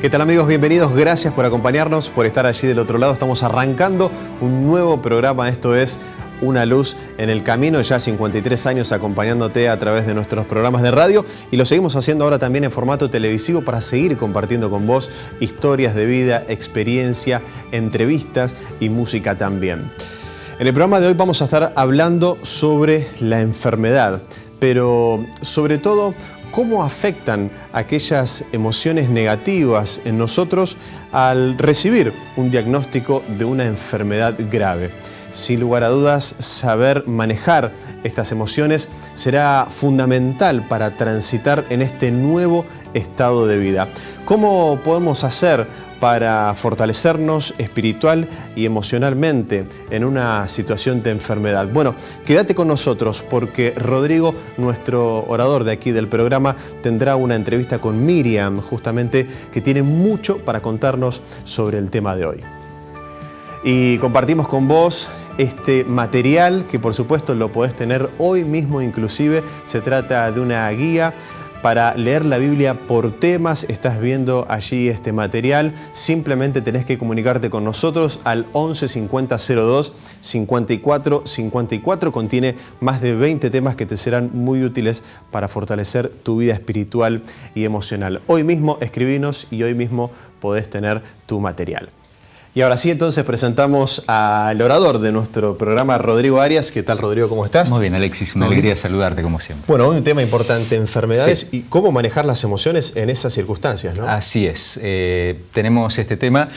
¿Qué tal, amigos? Bienvenidos, gracias por acompañarnos, por estar allí del otro lado. Estamos arrancando un nuevo programa, esto es Una Luz en el Camino, ya 53 años acompañándote a través de nuestros programas de radio y lo seguimos haciendo ahora también en formato televisivo para seguir compartiendo con vos historias de vida, experiencia, entrevistas y música también. En el programa de hoy vamos a estar hablando sobre la enfermedad, pero sobre todo cómo afectan aquellas emociones negativas en nosotros al recibir un diagnóstico de una enfermedad grave. Sin lugar a dudas, saber manejar estas emociones será fundamental para transitar en este nuevo estado de vida. ¿Cómo podemos hacer para fortalecernos espiritual y emocionalmente en una situación de enfermedad? Bueno, quédate con nosotros porque Rodrigo, nuestro orador de aquí del programa, tendrá una entrevista con Miriam, justamente, que tiene mucho para contarnos sobre el tema de hoy. Y compartimos con vos este material que por supuesto lo podés tener hoy mismo inclusive. Se trata de una guía para leer la Biblia por temas. Estás viendo allí este material. Simplemente tenés que comunicarte con nosotros al 11 50 02 54 54. Contiene más de 20 temas que te serán muy útiles para fortalecer tu vida espiritual y emocional. Hoy mismo escribinos y hoy mismo podés tener tu material. Y ahora sí, entonces presentamos al orador de nuestro programa, Rodrigo Arias. ¿Qué tal, Rodrigo? ¿Cómo estás? Muy bien, Alexis. Una alegría saludarte, como siempre. Bueno, hoy un tema importante, enfermedades, sí, y cómo manejar las emociones en esas circunstancias, ¿no? Así es. Tenemos este tema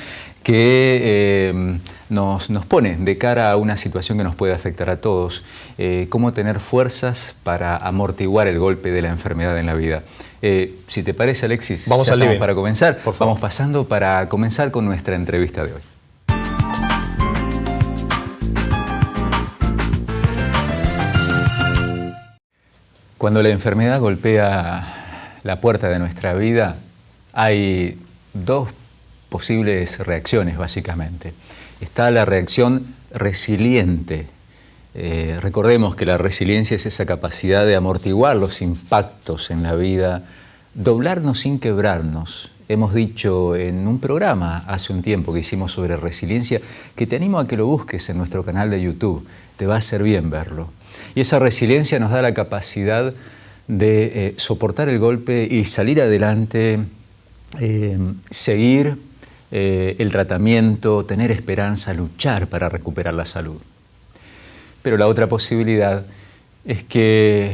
que nos pone de cara a una situación que nos puede afectar a todos. Cómo tener fuerzas para amortiguar el golpe de la enfermedad en la vida. Si te parece, Alexis, vamos al living. Para comenzar. Por favor. Vamos pasando para comenzar con nuestra entrevista de hoy. Cuando la enfermedad golpea la puerta de nuestra vida, hay dos posibles reacciones, básicamente. Está la reacción resiliente. Recordemos que la resiliencia es esa capacidad de amortiguar los impactos en la vida, doblarnos sin quebrarnos. Hemos dicho en un programa hace un tiempo que hicimos sobre resiliencia, que te animo a que lo busques en nuestro canal de YouTube. Te va a hacer bien verlo. Y esa resiliencia nos da la capacidad de soportar el golpe y salir adelante, seguir el tratamiento, tener esperanza, luchar para recuperar la salud. Pero la otra posibilidad es que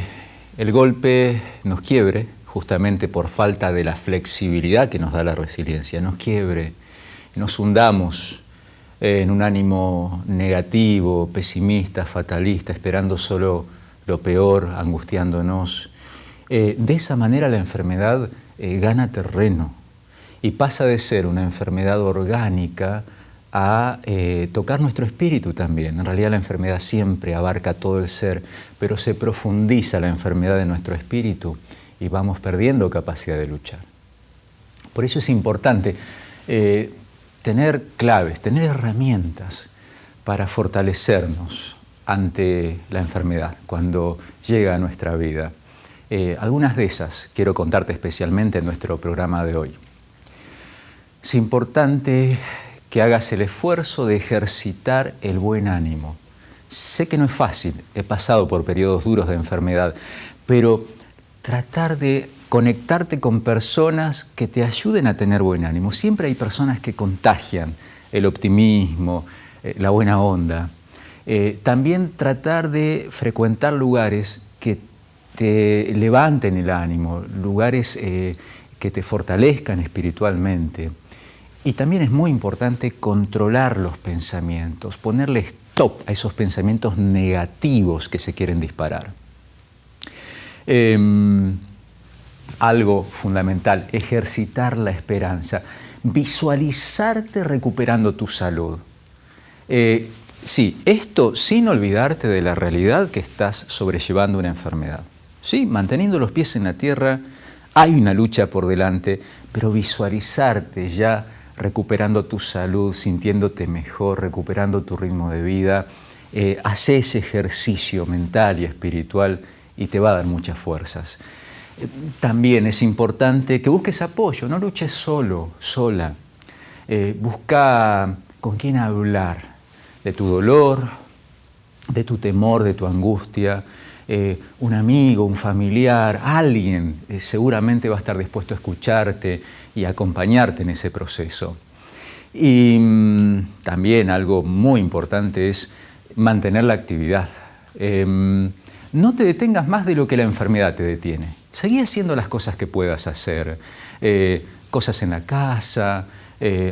el golpe nos quiebre, justamente por falta de la flexibilidad que nos da la resiliencia, nos quiebre, nos hundamos en un ánimo negativo, pesimista, fatalista, esperando solo lo peor, angustiándonos. De esa manera la enfermedad gana terreno y pasa de ser una enfermedad orgánica a tocar nuestro espíritu también. En realidad la enfermedad siempre abarca todo el ser, pero se profundiza la enfermedad en nuestro espíritu y vamos perdiendo capacidad de luchar. Por eso es importante tener claves, tener herramientas para fortalecernos ante la enfermedad cuando llega a nuestra vida. Algunas de esas quiero contarte especialmente en nuestro programa de hoy. Es importante que hagas el esfuerzo de ejercitar el buen ánimo. Sé que no es fácil, he pasado por periodos duros de enfermedad, pero tratar de conectarte con personas que te ayuden a tener buen ánimo. Siempre hay personas que contagian el optimismo, la buena onda. También tratar de frecuentar lugares que te levanten el ánimo, lugares que te fortalezcan espiritualmente. Y también es muy importante controlar los pensamientos, ponerle stop a esos pensamientos negativos que se quieren disparar. Algo fundamental, ejercitar la esperanza, visualizarte recuperando tu salud. Sí, esto sin olvidarte de la realidad que estás sobrellevando una enfermedad. Sí, manteniendo los pies en la tierra, hay una lucha por delante, pero visualizarte ya recuperando tu salud, sintiéndote mejor, recuperando tu ritmo de vida, haz ese ejercicio mental y espiritual y te va a dar muchas fuerzas. También es importante que busques apoyo, no luches solo, sola. Busca con quién hablar de tu dolor, de tu temor, de tu angustia. Un amigo, un familiar, alguien seguramente va a estar dispuesto a escucharte y a acompañarte en ese proceso. Y también algo muy importante es mantener la actividad. No te detengas más de lo que la enfermedad te detiene. Seguí haciendo las cosas que puedas hacer, cosas en la casa,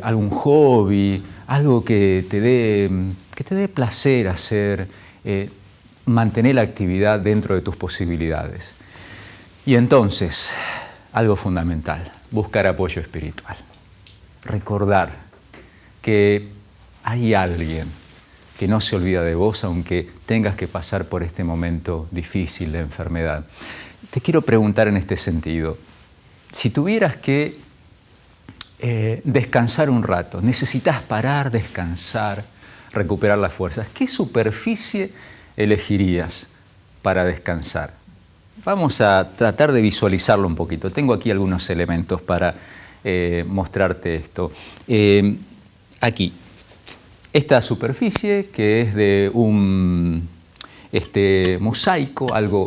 algún hobby, algo que te dé placer hacer. Mantener la actividad dentro de tus posibilidades. Y entonces, algo fundamental, buscar apoyo espiritual. Recordar que hay alguien que no se olvida de vos, aunque tengas que pasar por este momento difícil de enfermedad. Te quiero preguntar en este sentido, si tuvieras que descansar un rato, necesitas parar, descansar, recuperar las fuerzas, ¿qué superficie elegirías para descansar? Vamos a tratar de visualizarlo un poquito. Tengo aquí algunos elementos para mostrarte esto. Aquí, esta superficie que es de un mosaico, algo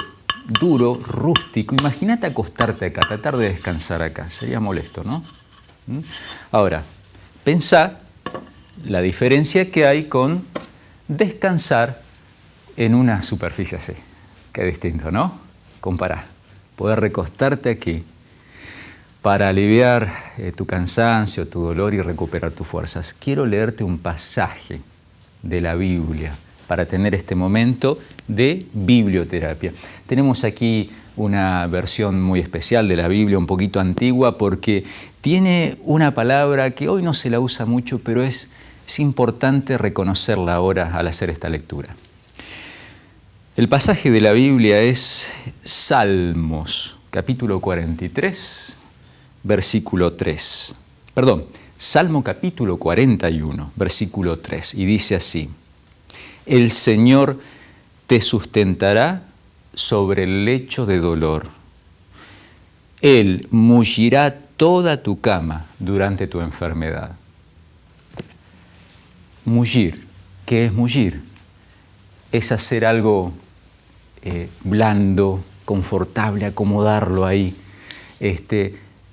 duro, rústico. Imagínate acostarte acá, tratar de descansar acá. Sería molesto, ¿no? Ahora, pensá la diferencia que hay con descansar en una superficie así. Qué distinto, ¿no? Compará. Poder recostarte aquí para aliviar tu cansancio, tu dolor y recuperar tus fuerzas. Quiero leerte un pasaje de la Biblia para tener este momento de biblioterapia. Tenemos aquí una versión muy especial de la Biblia, un poquito antigua, porque tiene una palabra que hoy no se la usa mucho, pero es importante reconocerla ahora al hacer esta lectura. El pasaje de la Biblia es Salmos, capítulo 43, versículo 3. Perdón, Salmo capítulo 41, versículo 3, y dice así: El Señor te sustentará sobre el lecho de dolor. Él mullirá toda tu cama durante tu enfermedad. Mullir. ¿Qué es mullir? Es hacer algo blando, confortable, acomodarlo ahí.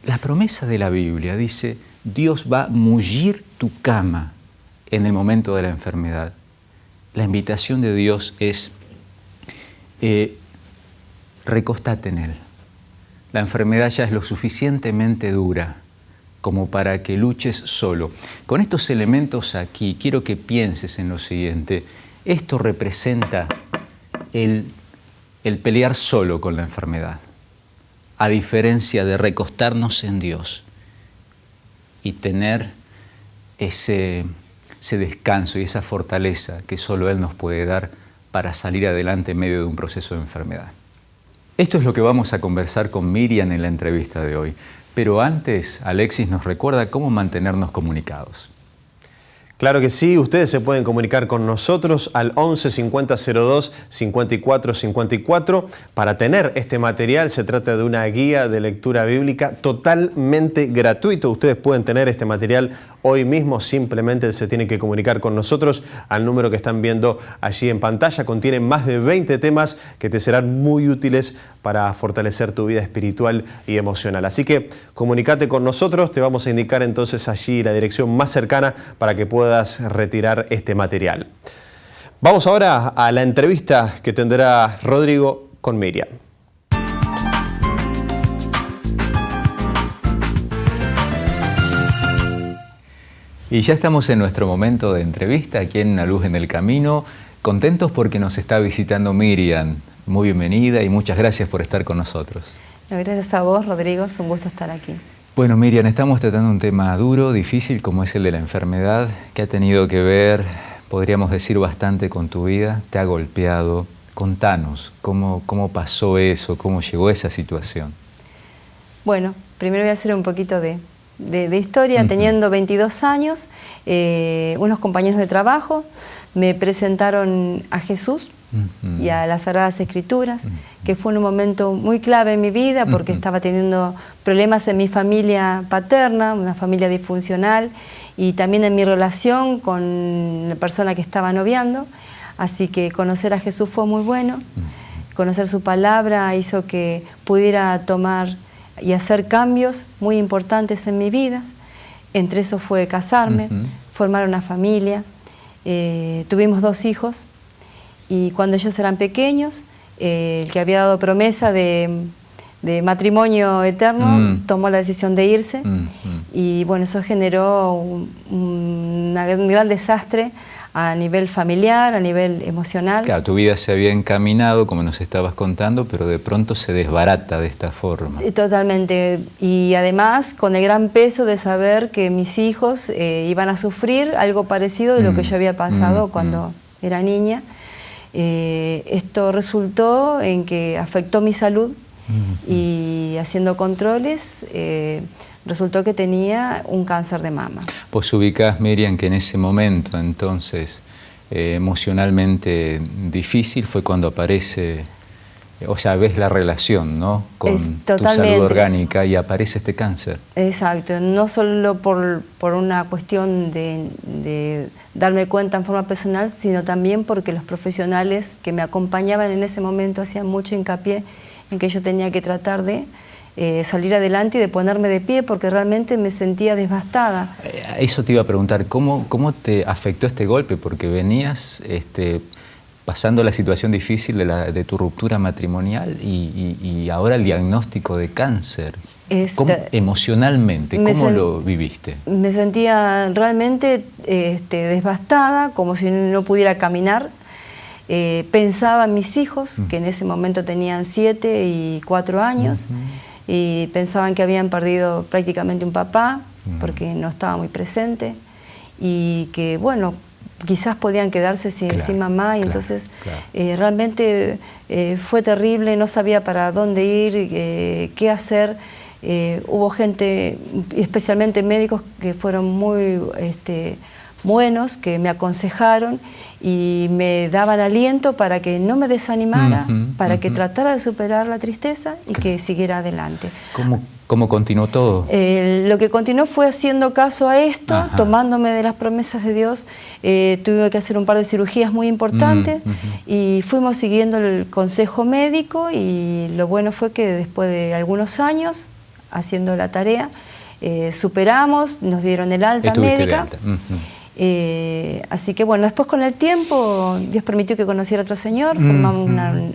La promesa de la Biblia dice, Dios va a mullir tu cama en el momento de la enfermedad. La invitación de Dios es, recostate en Él. La enfermedad ya es lo suficientemente dura como para que luches solo. Con estos elementos aquí, quiero que pienses en lo siguiente. Esto representa el pelear solo con la enfermedad, a diferencia de recostarnos en Dios y tener ese descanso y esa fortaleza que solo Él nos puede dar para salir adelante en medio de un proceso de enfermedad. Esto es lo que vamos a conversar con Miriam en la entrevista de hoy. Pero antes, Alexis nos recuerda cómo mantenernos comunicados. Claro que sí, ustedes se pueden comunicar con nosotros al 11 50 02 54 54 para tener este material. Se trata de una guía de lectura bíblica totalmente gratuito. Ustedes pueden tener este material hoy mismo, simplemente se tienen que comunicar con nosotros al número que están viendo allí en pantalla. Contiene más de 20 temas que te serán muy útiles para fortalecer tu vida espiritual y emocional. Así que comunícate con nosotros, te vamos a indicar entonces allí la dirección más cercana para que puedas retirar este material. Vamos ahora a la entrevista que tendrá Rodrigo con Miriam. Y ya estamos en nuestro momento de entrevista aquí en Una Luz en el Camino, contentos porque nos está visitando Miriam. Muy bienvenida y muchas gracias por estar con nosotros. Gracias a vos, Rodrigo, es un gusto estar aquí. Bueno, Miriam, estamos tratando un tema duro, difícil, como es el de la enfermedad, que ha tenido que ver, podríamos decir, bastante con tu vida, te ha golpeado. Contanos, ¿cómo pasó eso? ¿Cómo llegó esa situación? Bueno, primero voy a hacer un poquito de de historia. Teniendo 22 años, unos compañeros de trabajo me presentaron a Jesús y a las Sagradas Escrituras, que fue un momento muy clave en mi vida porque estaba teniendo problemas en mi familia paterna, una familia disfuncional, y también en mi relación con la persona que estaba noviando. Así que conocer a Jesús fue muy bueno. Conocer su palabra hizo que pudiera tomar y hacer cambios muy importantes en mi vida. Entre eso fue casarme, formar una familia. Tuvimos 2 hijos, y cuando ellos eran pequeños, el que había dado promesa de matrimonio eterno tomó la decisión de irse, y bueno, eso generó un gran desastre a nivel familiar, a nivel emocional. Claro, tu vida se había encaminado, como nos estabas contando, pero de pronto se desbarata de esta forma. Totalmente, y además con el gran peso de saber que mis hijos iban a sufrir algo parecido de lo que yo había pasado cuando era niña. Esto resultó en que afectó mi salud, y haciendo controles resultó que tenía un cáncer de mama. Vos ubicás, Miriam, que en ese momento entonces emocionalmente difícil fue cuando aparece, o sea, ves la relación, ¿no?, con tu salud orgánica, y aparece este cáncer. Exacto, no solo por una cuestión de darme cuenta en forma personal, sino también porque los profesionales que me acompañaban en ese momento hacían mucho hincapié en que yo tenía que tratar de salir adelante y de ponerme de pie, porque realmente me sentía devastada. Eso te iba a preguntar, ¿cómo te afectó este golpe? Porque venías pasando la situación difícil de tu ruptura matrimonial y ahora el diagnóstico de cáncer. Emocionalmente, ¿cómo lo viviste? Me sentía realmente devastada, como si no pudiera caminar. Pensaba en mis hijos, que en ese momento tenían 7 y 4 años, y pensaban que habían perdido prácticamente un papá, porque no estaba muy presente, y que, bueno, quizás podían quedarse sin mamá, y entonces realmente fue terrible, no sabía para dónde ir, qué hacer. Hubo gente, especialmente médicos, que fueron muy buenos, que me aconsejaron y me daban aliento para que no me desanimara, para que tratara de superar la tristeza y que siguiera adelante. ¿Cómo continuó todo? Lo que continuó fue haciendo caso a esto, tomándome de las promesas de Dios. Tuve que hacer un par de cirugías muy importantes y fuimos siguiendo el consejo médico, y lo bueno fue que después de algunos años haciendo la tarea, superamos, nos dieron el alta médica. Así que bueno, después con el tiempo Dios permitió que conociera a otro señor, formamos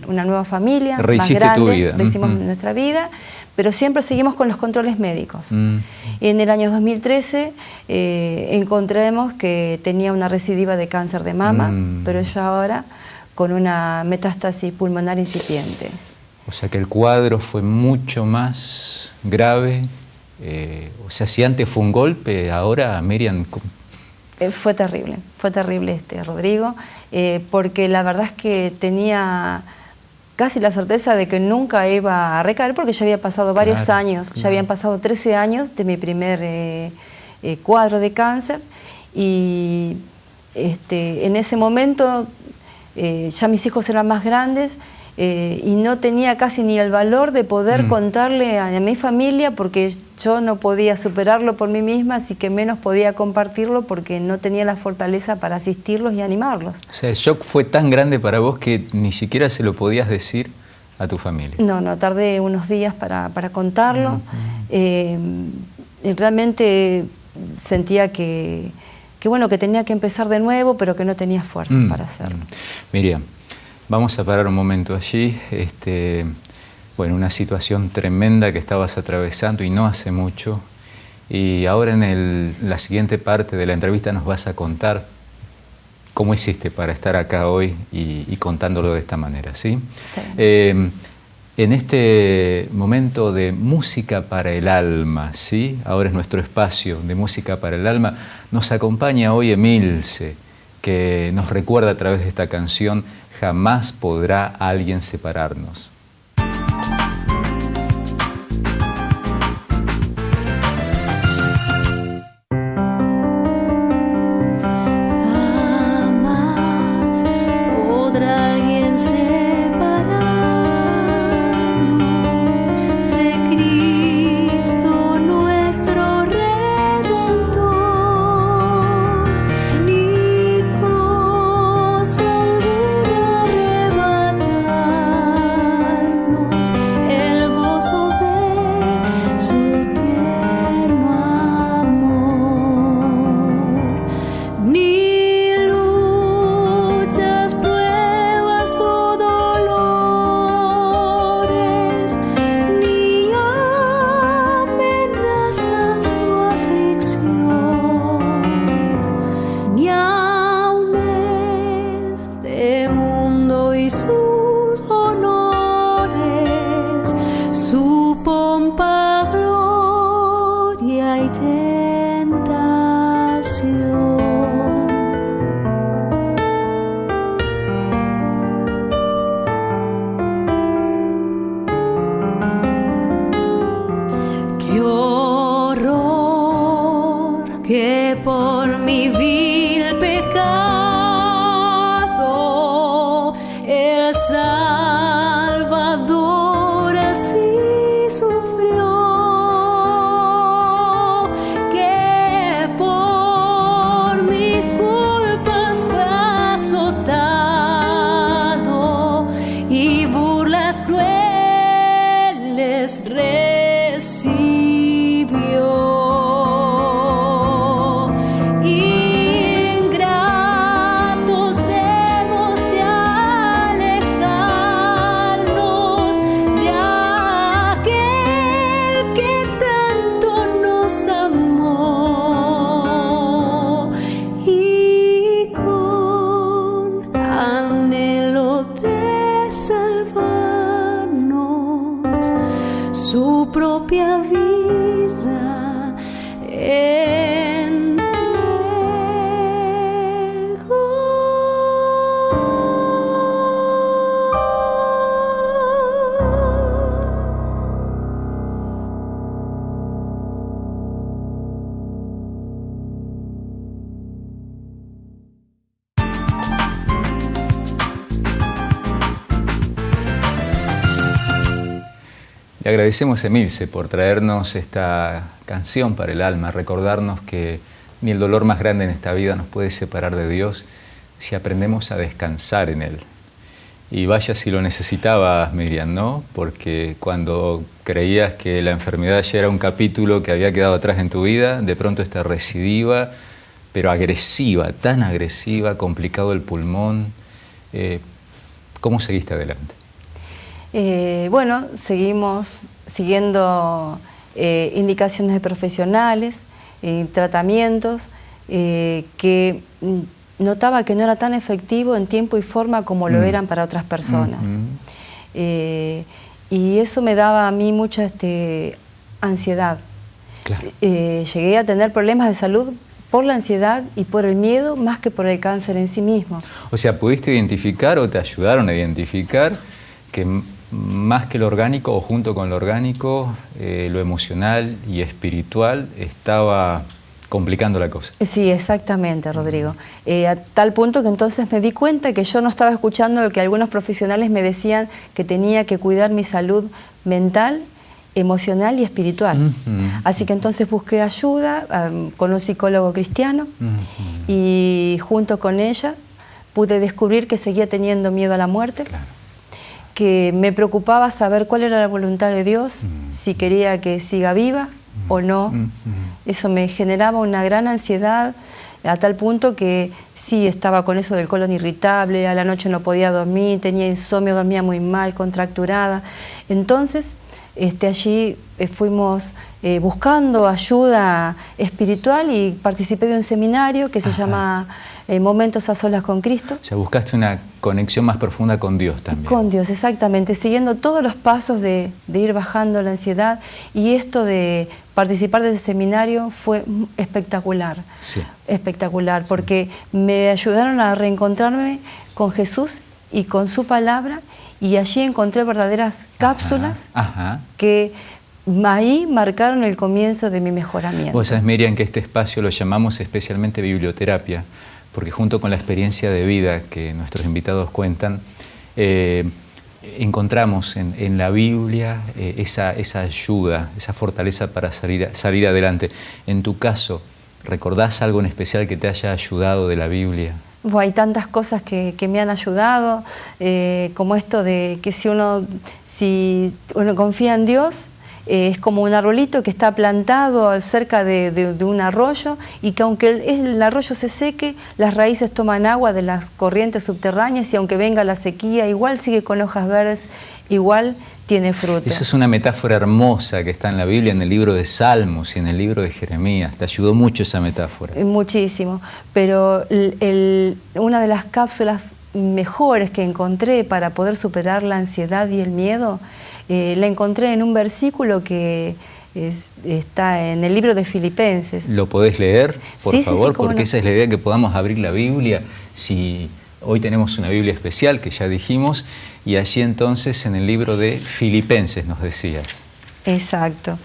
una nueva familia, más grande, tu vida. Rehicimos nuestra vida, pero siempre seguimos con los controles médicos. En el año 2013 encontramos que tenía una recidiva de cáncer de mama, pero yo ahora con una metástasis pulmonar incipiente. O sea que el cuadro fue mucho más grave. O sea, si antes fue un golpe, ahora, Miriam... Fue terrible, Rodrigo, porque la verdad es que tenía casi la certeza de que nunca iba a recaer, porque ya había pasado varios años, ya habían pasado 13 años de mi primer cuadro de cáncer, y en ese momento ya mis hijos eran más grandes, y no tenía casi ni el valor de poder contarle a mi familia, porque yo no podía superarlo por mí misma, así que menos podía compartirlo porque no tenía la fortaleza para asistirlos y animarlos. O sea, el shock fue tan grande para vos que ni siquiera se lo podías decir a tu familia. No, tardé unos días para contarlo. Realmente sentía que bueno, que tenía que empezar de nuevo, pero que no tenía fuerzas para hacerlo. Miriam, vamos a parar un momento allí. Bueno, una situación tremenda que estabas atravesando y no hace mucho. Y ahora en la siguiente parte de la entrevista nos vas a contar cómo hiciste para estar acá hoy y contándolo de esta manera, ¿sí? Sí. En este momento de música para el alma, ¿sí? Ahora es nuestro espacio de música para el alma. Nos acompaña hoy Emilce, que nos recuerda a través de esta canción Jamás podrá alguien separarnos. podrá alguien separarnos de Cristo nuestro Redentor, ni cosa alguna arrebatarnos el gozo de su tierno amor, ni luchas, pruebas o dolores, ni amenazas o aflicción, ni aun este mundo y sus honores, su pompa, gloria y tentación. Qué horror que por mi vil pecado el Salvador así sufrió, que por mis culpas fue azotado y burlas crueles recibió. Ingratos hemos de alejarnos de aquel que tanto nos amó, y con anhelo de salvarnos su propia vida Le agradecemos a Emilce por traernos esta canción para el alma, recordarnos que ni el dolor más grande en esta vida nos puede separar de Dios si aprendemos a descansar en Él. Y vaya si lo necesitabas, Miriam, ¿no? Porque cuando creías que la enfermedad ya era un capítulo que había quedado atrás en tu vida, de pronto está recidiva, pero agresiva, tan agresiva, complicado el pulmón. ¿Cómo seguiste adelante? Bueno, seguimos siguiendo indicaciones de profesionales, tratamientos que notaba que no era tan efectivo en tiempo y forma como lo eran para otras personas. Y eso me daba a mí mucha ansiedad. Claro. Llegué a tener problemas de salud por la ansiedad y por el miedo más que por el cáncer en sí mismo. O sea, ¿pudiste identificar o te ayudaron a identificar que más que lo orgánico o junto con lo orgánico, lo emocional y espiritual estaba complicando la cosa? Sí, exactamente, Rodrigo. A tal punto que entonces me di cuenta que yo no estaba escuchando lo que algunos profesionales me decían, que tenía que cuidar mi salud mental, emocional y espiritual. Así que entonces busqué ayuda con un psicólogo cristiano y junto con ella pude descubrir que seguía teniendo miedo a la muerte. Claro. Que me preocupaba saber cuál era la voluntad de Dios, si quería que siga viva o no. Eso me generaba una gran ansiedad, a tal punto que sí, estaba con eso del colon irritable, a la noche no podía dormir, tenía insomnio, dormía muy mal, contracturada. Entonces, allí fuimos buscando ayuda espiritual y participé de un seminario que se llama Momentos a Solas con Cristo. O sea, buscaste una conexión más profunda con Dios también. Con Dios, exactamente, siguiendo todos los pasos de ir bajando la ansiedad, y esto de participar de ese seminario fue espectacular, espectacular, porque me ayudaron a reencontrarme con Jesús y con su palabra, y allí encontré verdaderas cápsulas que ahí marcaron el comienzo de mi mejoramiento. Vos sabés, Miriam, que este espacio lo llamamos especialmente biblioterapia, porque junto con la experiencia de vida que nuestros invitados cuentan, encontramos en la Biblia esa ayuda, esa fortaleza para salir adelante. En tu caso, ¿recordás algo en especial que te haya ayudado de la Biblia? Bueno, hay tantas cosas que me han ayudado, como esto de que si uno confía en Dios, es como un arbolito que está plantado cerca de un arroyo, y que aunque el arroyo se seque, las raíces toman agua de las corrientes subterráneas, y aunque venga la sequía, igual sigue con hojas verdes, igual tiene fruto. Esa es una metáfora hermosa que está en la Biblia, en el libro de Salmos y en el libro de Jeremías. Te ayudó mucho esa metáfora. Muchísimo, pero una de las cápsulas mejores que encontré para poder superar la ansiedad y el miedo, la encontré en un versículo que está en el libro de Filipenses. ¿Lo podés leer, por favor? Sí, porque no. esa es la idea, que podamos abrir la Biblia. Si hoy tenemos una Biblia especial, que ya dijimos, y allí entonces en el libro de Filipenses nos decías. Exacto.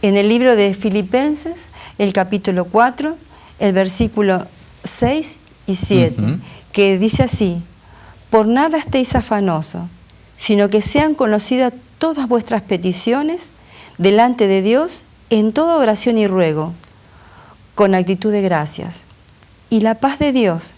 En el libro de Filipenses, el capítulo 4, el versículo 6 y 7, que dice así: por nada estéis afanosos, sino que sean conocidas todas vuestras peticiones delante de Dios en toda oración y ruego, con actitud de gracias. Y la paz de Dios,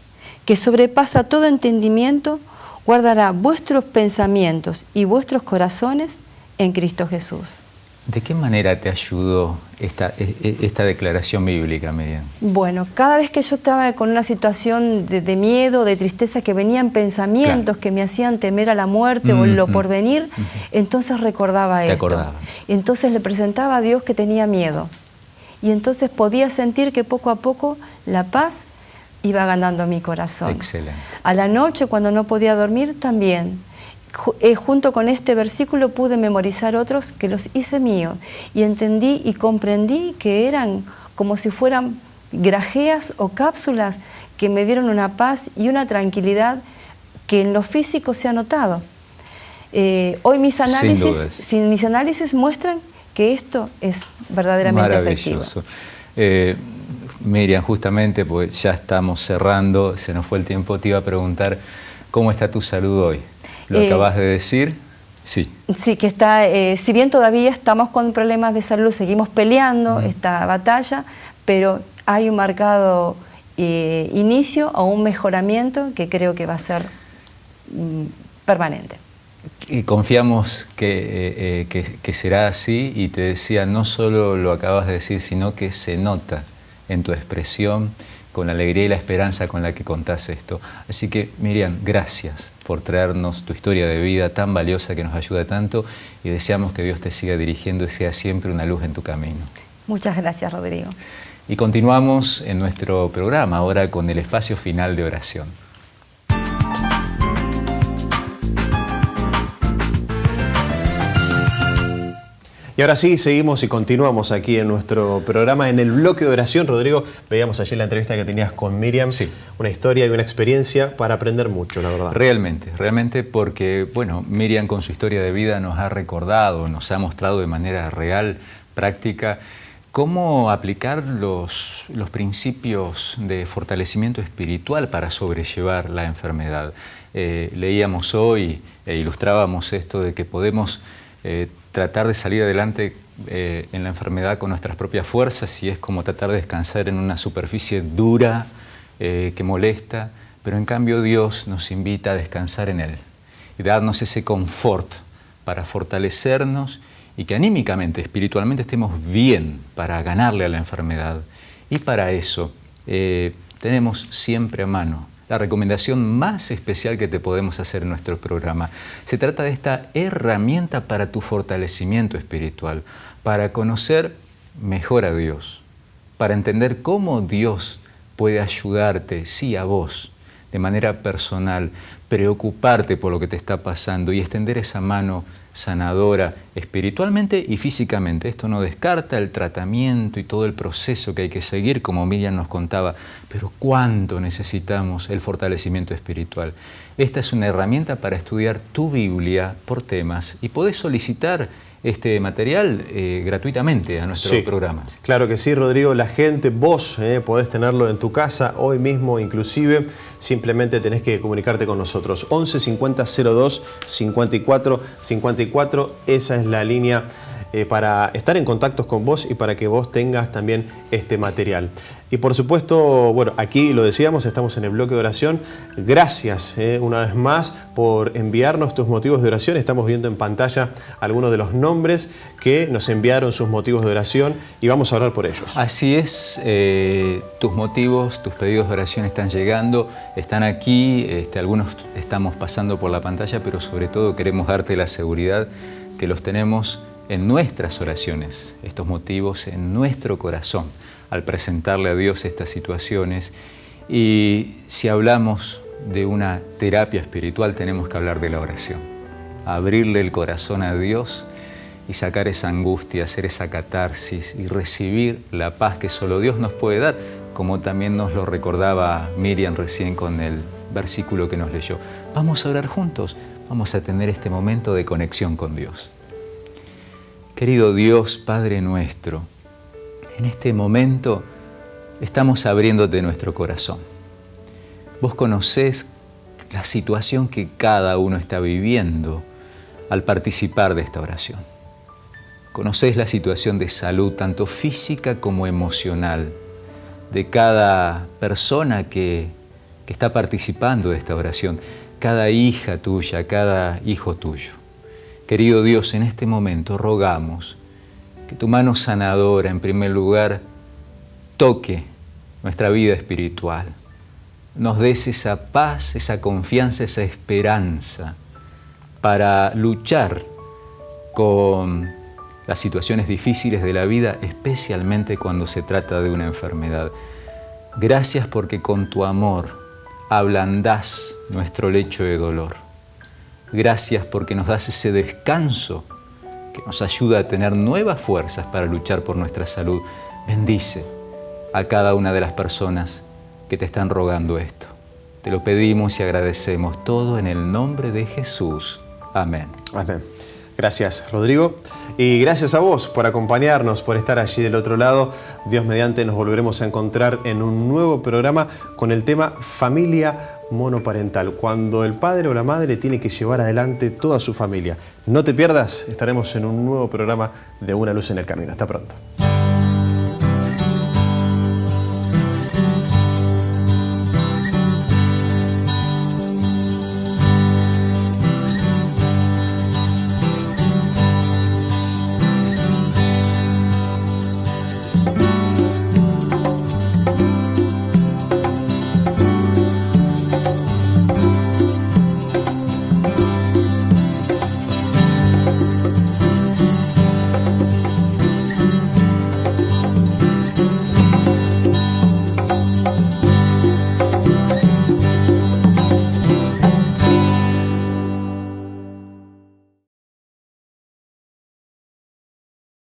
que sobrepasa todo entendimiento, guardará vuestros pensamientos y vuestros corazones en Cristo Jesús. ¿De qué manera te ayudó esta declaración bíblica, Miriam? Bueno, cada vez que yo estaba con una situación de miedo, de tristeza, que venían pensamientos que me hacían temer a la muerte o lo porvenir, entonces recordaba esto. Te acordabas. Entonces le presentaba a Dios que tenía miedo. Y entonces podía sentir que poco a poco la paz iba ganando mi corazón. Excelente. A la noche, cuando no podía dormir, también. Junto con este versículo pude memorizar otros que los hice míos, y entendí y comprendí que eran como si fueran grajeas o cápsulas que me dieron una paz y una tranquilidad que en lo físico se ha notado. Hoy mis análisis muestran que esto es verdaderamente efectivo. Miriam, justamente, pues ya estamos cerrando, se nos fue el tiempo, te iba a preguntar, ¿cómo está tu salud hoy? ¿Lo acabas de decir? Sí. Sí, que está, si bien todavía estamos con problemas de salud, seguimos peleando esta batalla, pero hay un marcado inicio o un mejoramiento que creo que va a ser permanente. Y confiamos que será así, y te decía, no solo lo acabas de decir, sino que se nota en tu expresión, con la alegría y la esperanza con la que contás esto. Así que, Miriam, gracias por traernos tu historia de vida tan valiosa que nos ayuda tanto, y deseamos que Dios te siga dirigiendo y sea siempre una luz en tu camino. Muchas gracias, Rodrigo. Y continuamos en nuestro programa ahora con el espacio final de oración. Y ahora sí, seguimos y continuamos aquí en nuestro programa, en el bloque de oración. Rodrigo, veíamos ayer la entrevista que tenías con Miriam. Sí. Una historia y una experiencia para aprender mucho, la verdad. Realmente, porque, bueno, Miriam con su historia de vida nos ha recordado, nos ha mostrado de manera real, práctica, cómo aplicar los principios de fortalecimiento espiritual para sobrellevar la enfermedad. Leíamos hoy e ilustrábamos esto de que podemos tratar de salir adelante en la enfermedad con nuestras propias fuerzas, y es como tratar de descansar en una superficie dura que molesta, pero en cambio Dios nos invita a descansar en Él y darnos ese confort para fortalecernos y que anímicamente, espiritualmente estemos bien para ganarle a la enfermedad. Y para eso tenemos siempre a mano la recomendación más especial que te podemos hacer en nuestro programa. Se trata de esta herramienta para tu fortalecimiento espiritual, para conocer mejor a Dios, para entender cómo Dios puede ayudarte, sí, a vos, de manera personal, preocuparte por lo que te está pasando y extender esa mano sanadora espiritualmente y físicamente. Esto no descarta el tratamiento y todo el proceso que hay que seguir, como Miriam nos contaba, pero cuánto necesitamos el fortalecimiento espiritual. Esta es una herramienta para estudiar tu Biblia por temas y podés solicitar este material gratuitamente a nuestro programa. Claro que sí, Rodrigo. La gente, vos podés tenerlo en tu casa hoy mismo inclusive. Simplemente tenés que comunicarte con nosotros. 11 50 02 54 54. Esa es la línea para estar en contacto con vos y para que vos tengas también este material. Y por supuesto, bueno, aquí lo decíamos, estamos en el bloque de oración. Gracias una vez más por enviarnos tus motivos de oración. Estamos viendo en pantalla algunos de los nombres que nos enviaron sus motivos de oración y vamos a orar por ellos. Así es, tus motivos, tus pedidos de oración están llegando, están aquí, algunos estamos pasando por la pantalla, pero sobre todo queremos darte la seguridad que los tenemos en nuestras oraciones, estos motivos en nuestro corazón, al presentarle a Dios estas situaciones. Y si hablamos de una terapia espiritual, tenemos que hablar de la oración. Abrirle el corazón a Dios y sacar esa angustia, hacer esa catarsis y recibir la paz que solo Dios nos puede dar, como también nos lo recordaba Miriam recién con el versículo que nos leyó. Vamos a orar juntos, vamos a tener este momento de conexión con Dios. Querido Dios, Padre nuestro, en este momento estamos abriéndote nuestro corazón. Vos conocés la situación que cada uno está viviendo al participar de esta oración. Conocés la situación de salud, tanto física como emocional, de cada persona que está participando de esta oración, cada hija tuya, cada hijo tuyo. Querido Dios, en este momento rogamos que tu mano sanadora, en primer lugar, toque nuestra vida espiritual. Nos des esa paz, esa confianza, esa esperanza para luchar con las situaciones difíciles de la vida, especialmente cuando se trata de una enfermedad. Gracias porque con tu amor ablandás nuestro lecho de dolor. Gracias porque nos das ese descanso que nos ayuda a tener nuevas fuerzas para luchar por nuestra salud. Bendice a cada una de las personas que te están rogando esto. Te lo pedimos y agradecemos todo en el nombre de Jesús. Amén. Amén. Gracias, Rodrigo. Y gracias a vos por acompañarnos, por estar allí del otro lado. Dios mediante nos volveremos a encontrar en un nuevo programa con el tema Familia Monoparental, cuando el padre o la madre tiene que llevar adelante toda su familia. No te pierdas, estaremos en un nuevo programa de Una Luz en el Camino. Hasta pronto.